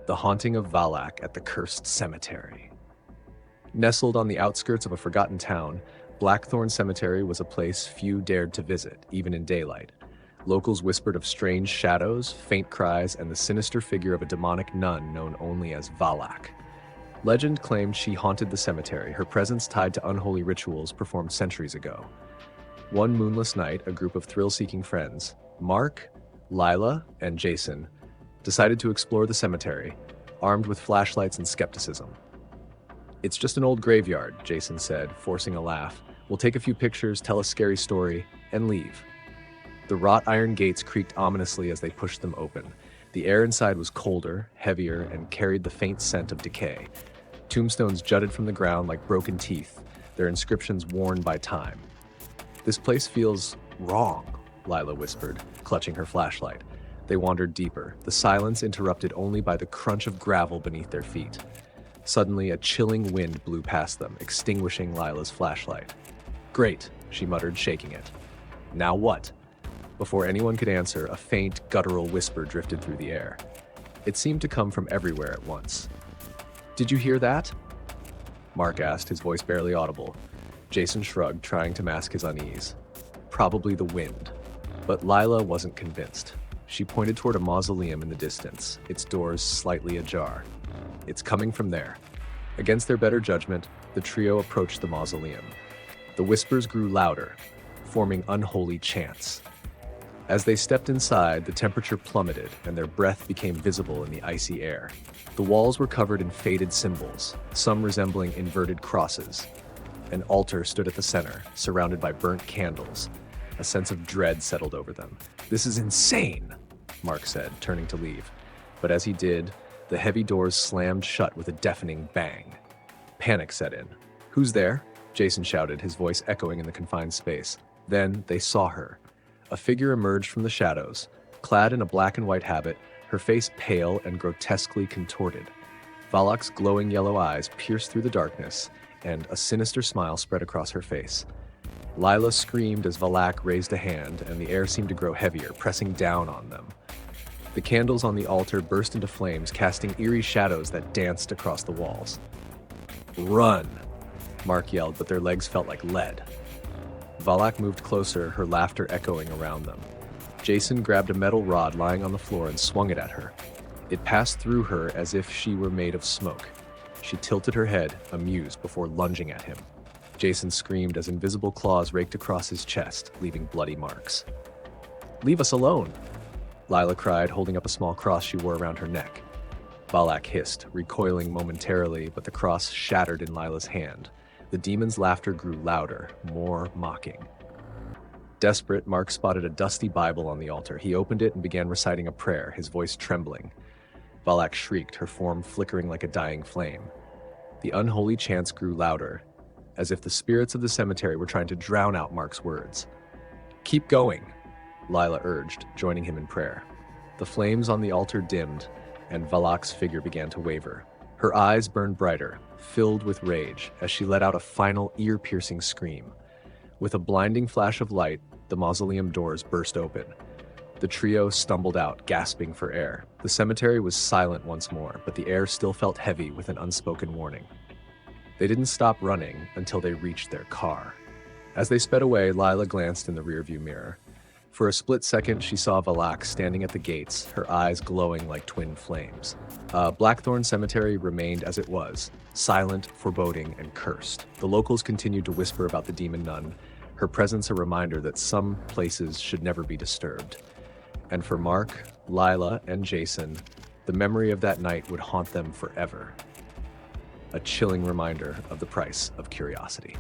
The Haunting of Valak at the Cursed Cemetery. Nestled on the outskirts of a forgotten town, Blackthorn Cemetery was a place few dared to visit, even in daylight. Locals whispered of strange shadows, faint cries, and the sinister figure of a demonic nun known only as Valak. Legend claimed she haunted the cemetery, her presence tied to unholy rituals performed centuries ago. One moonless night, a group of thrill-seeking friends, Mark, Lila, and Jason, decided to explore the cemetery, armed with flashlights and skepticism. "It's just an old graveyard," Jason said, forcing a laugh. "We'll take a few pictures, tell a scary story, and leave." The wrought iron gates creaked ominously as they pushed them open. The air inside was colder, heavier, and carried the faint scent of decay. Tombstones jutted from the ground like broken teeth, their inscriptions worn by time. "This place feels wrong," Lila whispered, clutching her flashlight. They wandered deeper, the silence interrupted only by the crunch of gravel beneath their feet. Suddenly, a chilling wind blew past them, extinguishing Lila's flashlight. "Great," she muttered, shaking it. "Now what?" Before anyone could answer, a faint, guttural whisper drifted through the air. It seemed to come from everywhere at once. "Did you hear that?" Mark asked, his voice barely audible. Jason shrugged, trying to mask his unease. "Probably the wind." But Lila wasn't convinced. She pointed toward a mausoleum in the distance, its doors slightly ajar. "It's coming from there." Against their better judgment, the trio approached the mausoleum. The whispers grew louder, forming unholy chants. As they stepped inside, the temperature plummeted and their breath became visible in the icy air. The walls were covered in faded symbols, some resembling inverted crosses. An altar stood at the center, surrounded by burnt candles. A sense of dread settled over them. "This is insane," Mark said, turning to leave. But as he did, the heavy doors slammed shut with a deafening bang. Panic set in. "Who's there?" Jason shouted, his voice echoing in the confined space. Then they saw her. A figure emerged from the shadows, clad in a black and white habit, her face pale and grotesquely contorted. Valak's glowing yellow eyes pierced through the darkness, and a sinister smile spread across her face. Lila screamed as Valak raised a hand, and the air seemed to grow heavier, pressing down on them. The candles on the altar burst into flames, casting eerie shadows that danced across the walls. "Run!" Mark yelled, but their legs felt like lead. Valak moved closer, her laughter echoing around them. Jason grabbed a metal rod lying on the floor and swung it at her. It passed through her as if she were made of smoke. She tilted her head, amused, before lunging at him. Jason screamed as invisible claws raked across his chest, leaving bloody marks. "Leave us alone!" Lila cried, holding up a small cross she wore around her neck. Valak hissed, recoiling momentarily, but the cross shattered in Lila's hand. The demon's laughter grew louder, more mocking. Desperate, Mark spotted a dusty Bible on the altar. He opened it and began reciting a prayer, his voice trembling. Valak shrieked, her form flickering like a dying flame. The unholy chants grew louder, as if the spirits of the cemetery were trying to drown out Mark's words. "Keep going," Lila urged, joining him in prayer. The flames on the altar dimmed, and Valak's figure began to waver. Her eyes burned brighter, filled with rage, as she let out a final ear-piercing scream. With a blinding flash of light, the mausoleum doors burst open. The trio stumbled out, gasping for air. The cemetery was silent once more, but the air still felt heavy with an unspoken warning. They didn't stop running until they reached their car. As they sped away, Lila glanced in the rearview mirror. For a split second, she saw Valak standing at the gates, her eyes glowing like twin flames. Blackthorn Cemetery remained as it was, silent, foreboding, and cursed. The locals continued to whisper about the demon nun, her presence a reminder that some places should never be disturbed. And for Mark, Lila, and Jason, the memory of that night would haunt them forever. A chilling reminder of the price of curiosity.